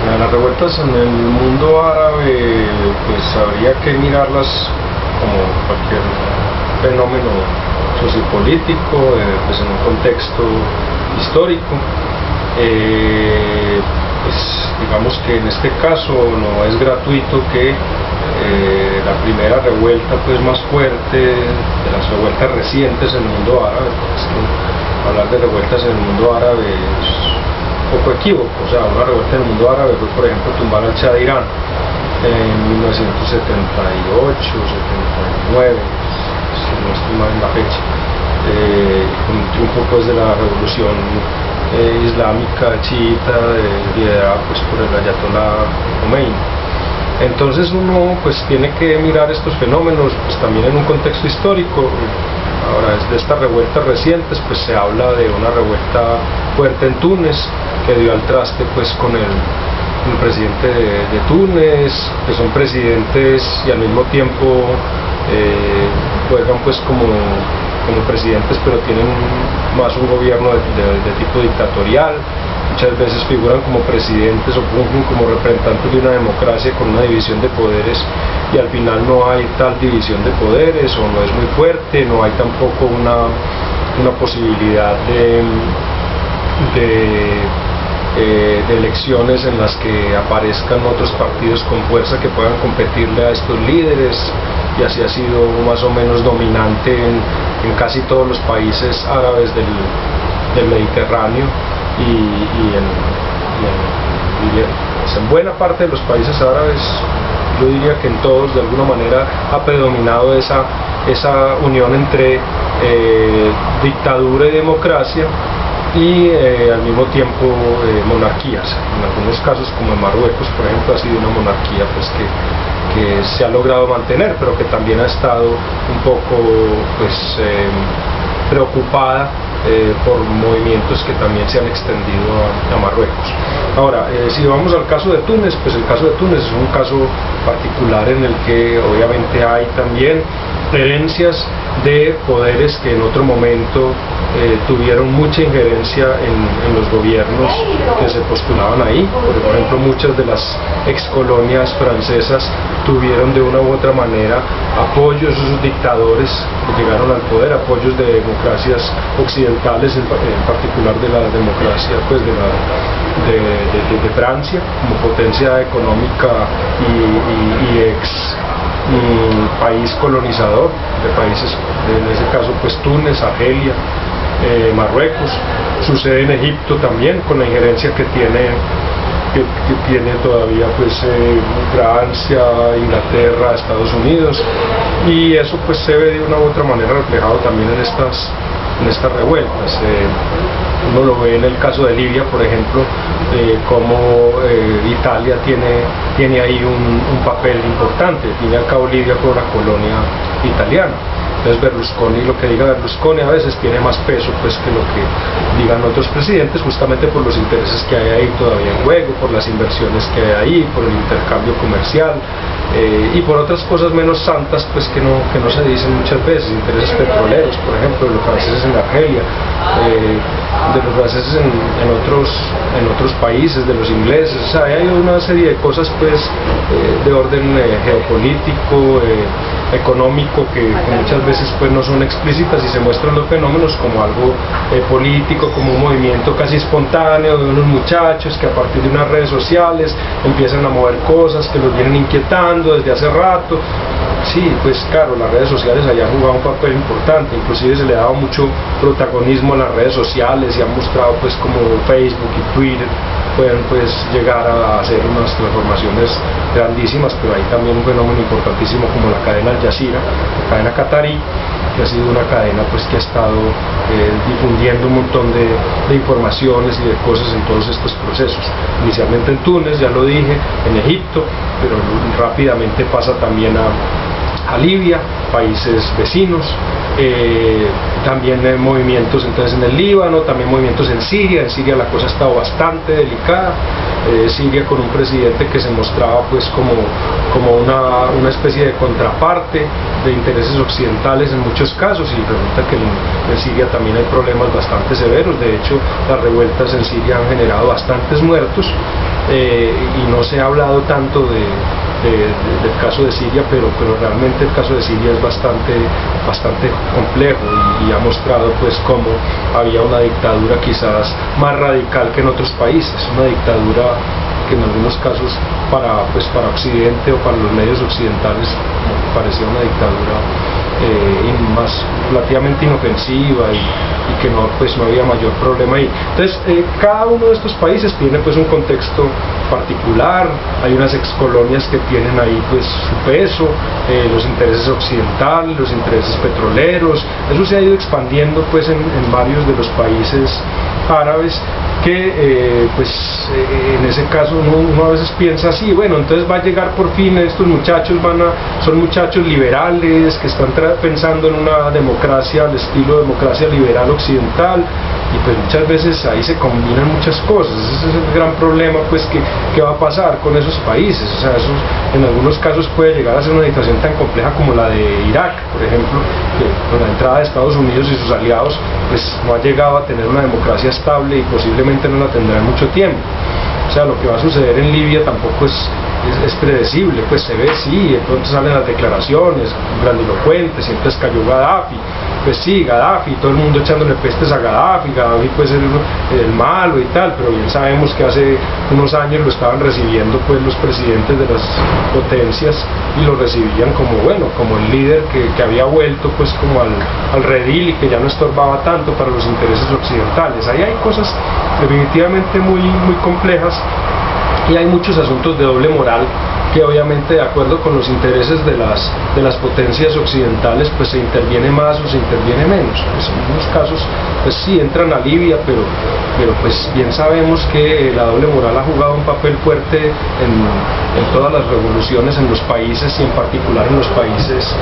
Las revueltas en el mundo árabe, pues habría que mirarlas como cualquier fenómeno sociopolítico, pues en un contexto histórico. Pues digamos que en este caso no es gratuito que la primera revuelta pues más fuerte de las revueltas recientes en el mundo árabe, porque es que hablar de revueltas en el mundo árabe es un poco equívoco. O sea, una revuelta en el mundo árabe fue, por ejemplo, tumbar al Shah de Irán en 1978, 79, si no estoy mal en la fecha, con un triunfo pues de la revolución islámica chiita liderada pues por el ayatolá Khomeini. Entonces uno pues tiene que mirar estos fenómenos pues también en un contexto histórico. Ahora, de estas revueltas recientes pues se habla de una revuelta fuerte en Túnez que dio al traste pues con el presidente de Túnez, que son presidentes y al mismo tiempo juegan pues como presidentes, pero tienen más un gobierno de tipo dictatorial. Muchas veces figuran como presidentes o como representantes de una democracia con una división de poderes, y al final no hay tal división de poderes, o no es muy fuerte, no hay tampoco una posibilidad de elecciones en las que aparezcan otros partidos con fuerza que puedan competirle a estos líderes, y así ha sido más o menos dominante en casi todos los países árabes del Mediterráneo y en buena parte de los países árabes. Yo diría que en todos de alguna manera ha predominado esa unión entre dictadura y democracia, y al mismo tiempo monarquías. En algunos casos, como en Marruecos por ejemplo, ha sido una monarquía pues que se ha logrado mantener, pero que también ha estado un poco pues preocupada por movimientos que también se han extendido a Marruecos. Ahora, si vamos al caso de Túnez, pues el caso de Túnez es un caso particular en el que obviamente hay también herencias de poderes que en otro momento tuvieron mucha injerencia en los gobiernos que se postulaban ahí. Por ejemplo, muchas de las excolonias francesas tuvieron de una u otra manera apoyos de esos dictadores que llegaron al poder, apoyos de democracias occidentales, en particular de la democracia pues de Francia como potencia económica y ex país colonizador de países, en ese caso pues Túnez, Argelia, Marruecos. Sucede en Egipto también, con la injerencia que tiene todavía pues Francia, Inglaterra, Estados Unidos, y eso pues se ve de una u otra manera reflejado también en estas revueltas. Uno lo ve en el caso de Libia, por ejemplo, como Italia tiene ahí un papel importante. Al fin y al cabo, Libia fue una colonia italiana. Entonces Berlusconi, lo que diga Berlusconi a veces tiene más peso pues que lo que digan otros presidentes, justamente por los intereses que hay ahí todavía en juego, por las inversiones que hay ahí, por el intercambio comercial, y por otras cosas menos santas pues que no se dicen muchas veces, intereses petroleros, por ejemplo, de los franceses en Argelia, de los franceses en otros países, de los ingleses. O sea, hay una serie de cosas pues de orden geopolítico, económico, que muchas veces pues no son explícitas, y se muestran los fenómenos como algo político, como un movimiento casi espontáneo de unos muchachos que a partir de unas redes sociales empiezan a mover cosas que los vienen inquietando desde hace rato. Sí, pues claro, las redes sociales allá han jugado un papel importante, inclusive se le ha dado mucho protagonismo a las redes sociales, y han mostrado pues como Facebook y Twitter pueden pues llegar a hacer unas transformaciones grandísimas, pero hay también un fenómeno importantísimo como la cadena Al Jazeera, la cadena catarí, que ha sido una cadena pues que ha estado difundiendo un montón de informaciones y de cosas en todos estos procesos. Inicialmente en Túnez, ya lo dije, en Egipto, pero rápidamente pasa también a Libia, países vecinos, también movimientos entonces en el Líbano, también movimientos en Siria la cosa ha estado bastante delicada. Siria con un presidente que se mostraba pues como una especie de contraparte de intereses occidentales en muchos casos, y resulta que en Siria también hay problemas bastante severos. De hecho, las revueltas en Siria han generado bastantes muertos, y no se ha hablado tanto del caso de Siria, pero realmente el caso de Siria es bastante complejo y ha mostrado pues cómo había una dictadura quizás más radical que en otros países, una dictadura que en algunos casos para Occidente o para los medios occidentales parecía una dictadura más relativamente inofensiva y que no había mayor problema ahí. Entonces cada uno de estos países tiene pues un contexto particular, hay unas excolonias que tienen ahí pues su peso, los intereses occidentales, los intereses petroleros, eso se ha ido expandiendo pues en varios de los países árabes que en ese caso uno a veces piensa así, bueno, entonces va a llegar por fin estos muchachos, son muchachos liberales que están pensando en una democracia al estilo democracia liberal occidental, y pues muchas veces ahí se combinan muchas cosas. Ese es el gran problema pues que va a pasar con esos países. O sea, eso en algunos casos puede llegar a ser una situación tan compleja como la de Irak, por ejemplo, que con la entrada de Estados Unidos y sus aliados pues no ha llegado a tener una democracia estable y posiblemente no la tendrá en mucho tiempo. O sea, lo que va a suceder en Libia tampoco es predecible, pues se ve, sí, entonces salen las declaraciones grandilocuentes y entonces cayó Gaddafi, pues sí, Gaddafi, todo el mundo echándole pestes a Gaddafi pues el malo y tal, pero bien sabemos que hace unos años lo estaban recibiendo pues los presidentes de las potencias y lo recibían como bueno, como el líder que había vuelto pues como al redil y que ya no estorbaba tanto para los intereses occidentales. Ahí hay cosas definitivamente muy complejas y hay muchos asuntos de doble moral que obviamente de acuerdo con los intereses de las potencias occidentales pues se interviene más o se interviene menos. Pues en algunos casos pues sí entran a Libia, pero pues bien sabemos que la doble moral ha jugado un papel fuerte en todas las revoluciones en los países y en particular en los países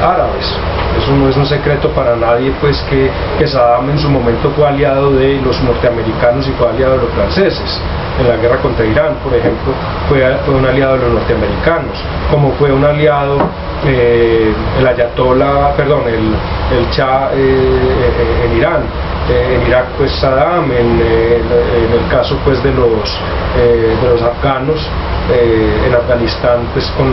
árabes. Eso no es un secreto para nadie pues que Saddam en su momento fue aliado de los norteamericanos y fue aliado de los franceses. En la guerra contra Irán, por ejemplo, fue un aliado de los norteamericanos, como fue un aliado el ayatollah, el Shah en Irán, en Irak pues Saddam, en el caso pues de los afganos, en Afganistán pues con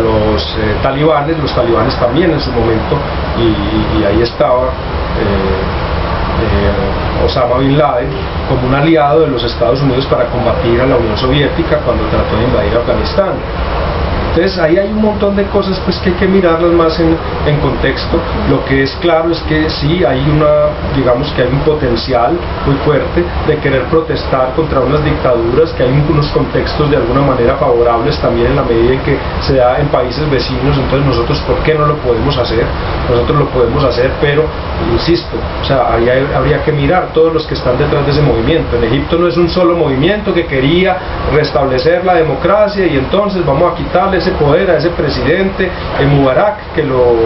los talibanes, los talibanes también en su momento, y ahí estaba Osama Bin Laden como un aliado de los Estados Unidos para combatir a la Unión Soviética cuando trató de invadir Afganistán. Entonces ahí hay un montón de cosas pues que hay que mirarlas más en contexto. Lo que es claro es que sí hay digamos que hay un potencial muy fuerte de querer protestar contra unas dictaduras, que hay unos contextos de alguna manera favorables también en la medida en que se da en países vecinos. Entonces nosotros, ¿por qué no lo podemos hacer? Nosotros lo podemos hacer, pero insisto, o sea, habría que mirar todos los que están detrás de ese movimiento. En Egipto no es un solo movimiento que quería restablecer la democracia y entonces vamos a quitarle ese poder a ese presidente Mubarak que lo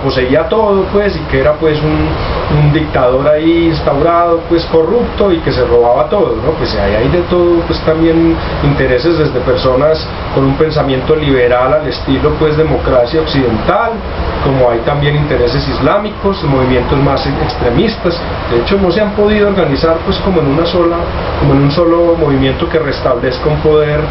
poseía todo pues y que era pues un dictador ahí instaurado pues corrupto y que se robaba todo, ¿no? Pues ahí hay de todo pues también intereses desde personas con un pensamiento liberal al estilo pues democracia occidental, como hay también intereses islámicos, movimientos más extremistas. De hecho no se han podido organizar pues como en un solo movimiento que restablezca un poder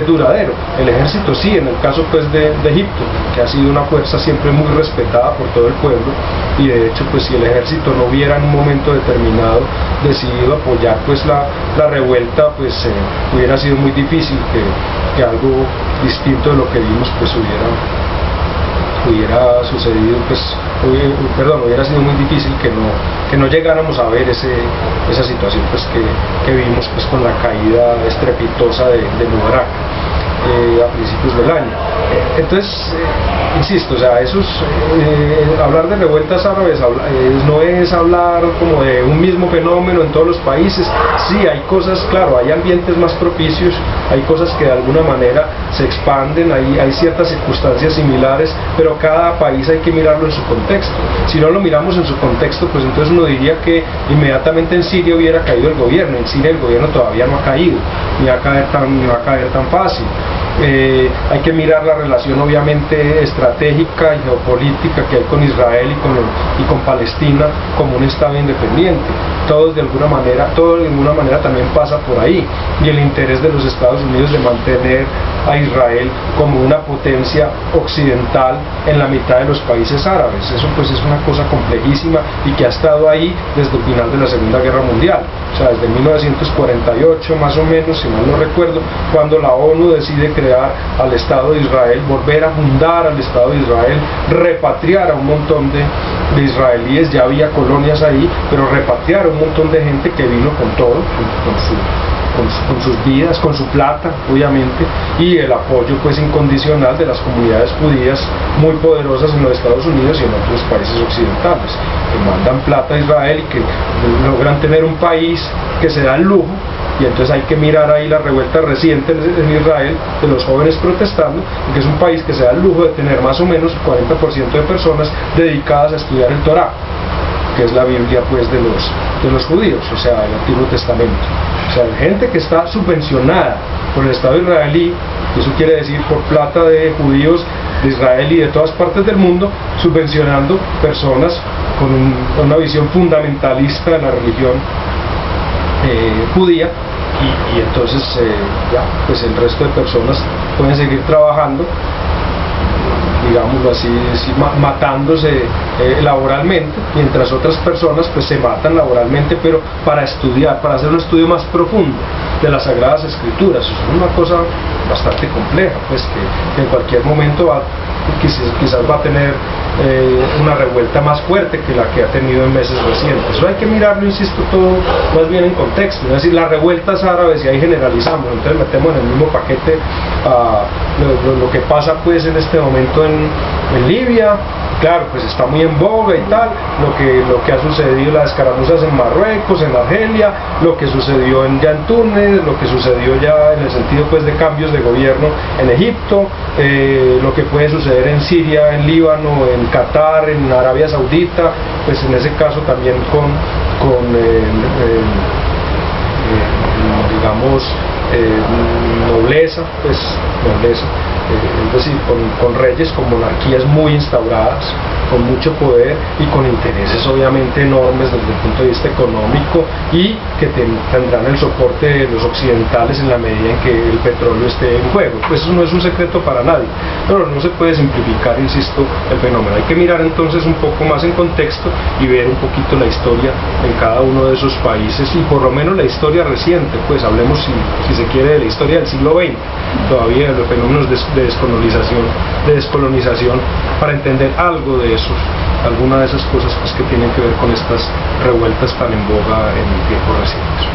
duradero. El ejército sí, en el caso pues de Egipto, que ha sido una fuerza siempre muy respetada por todo el pueblo, y de hecho pues si el ejército no hubiera en un momento determinado decidido apoyar pues la revuelta, pues hubiera sido muy difícil que algo distinto de lo que vimos pues hubiera sucedido, pues hubiera sido muy difícil que no llegáramos a ver esa situación pues que vimos pues con la caída estrepitosa de Mubarak a principios del año. Entonces, insisto, o sea, hablar de revueltas árabes no es hablar como de un mismo fenómeno en todos los países. Sí, hay cosas, claro, hay ambientes más propicios, hay cosas que de alguna manera se expanden, hay ciertas circunstancias similares, pero cada país hay que mirarlo en su contexto. Si no lo miramos en su contexto, pues entonces uno diría que inmediatamente en Siria hubiera caído el gobierno. En Siria el gobierno todavía no ha caído, ni va a caer tan fácil. Hay que mirar la relación obviamente estratégica y geopolítica que hay con Israel y con Palestina como un estado independiente. todo de alguna manera también pasa por ahí, y el interés de los Estados Unidos de mantener a Israel como una potencia occidental en la mitad de los países árabes. Eso pues es una cosa complejísima y que ha estado ahí desde el final de la Segunda Guerra Mundial, o sea, desde 1948 más o menos, si mal no recuerdo, cuando la ONU decide crear al Estado de Israel, volver a fundar al Estado de Israel, repatriar a un montón de israelíes. Ya había colonias ahí, pero repatriar a un montón de gente que vino con todo, con sus vidas, con su plata, obviamente, y el apoyo pues incondicional de las comunidades judías muy poderosas en los Estados Unidos y en otros países occidentales, que mandan plata a Israel y que logran tener un país que se da el lujo. Y entonces hay que mirar ahí la revuelta reciente en Israel de los jóvenes protestando, que es un país que se da el lujo de tener más o menos el 40% de personas dedicadas a estudiar el Torá, que es la Biblia pues de los judíos, o sea, el Antiguo Testamento. O sea, gente que está subvencionada por el Estado israelí, eso quiere decir por plata de judíos de Israel y de todas partes del mundo, subvencionando personas con una visión fundamentalista de la religión judía, y entonces ya, pues el resto de personas pueden seguir trabajando, digámoslo así, matándose laboralmente, mientras otras personas pues se matan laboralmente, pero para estudiar, para hacer un estudio más profundo de las Sagradas Escrituras. Eso es una cosa bastante compleja, pues que en cualquier momento quizás va a tener una revuelta más fuerte que la que ha tenido en meses recientes. Eso hay que mirarlo, insisto, todo más bien en contexto. Es decir, las revueltas árabes, y ahí generalizamos, entonces metemos en el mismo paquete lo que pasa pues en este momento en Libia. Claro, pues está muy en boga y tal, lo que ha sucedido, las escaramuzas en Marruecos, en Argelia, lo que sucedió ya en Túnez, lo que sucedió ya en el sentido pues de cambios de gobierno en Egipto, lo que puede suceder en Siria, en Líbano, en Qatar, en Arabia Saudita, pues en ese caso también digamos, nobleza, es decir, con reyes, con monarquías muy instauradas, con mucho poder y con intereses obviamente enormes desde el punto de vista económico, y que tendrán el soporte de los occidentales en la medida en que el petróleo esté en juego. Pues eso no es un secreto para nadie, pero no se puede simplificar, insisto, el fenómeno. Hay que mirar entonces un poco más en contexto y ver un poquito la historia en cada uno de esos países, y por lo menos la historia reciente, pues hablemos si se quiere de la historia del siglo XX, todavía de los fenómenos de descolonización, para entender algo de eso, alguna de esas cosas pues que tienen que ver con estas revueltas tan en boga en tiempos recientes.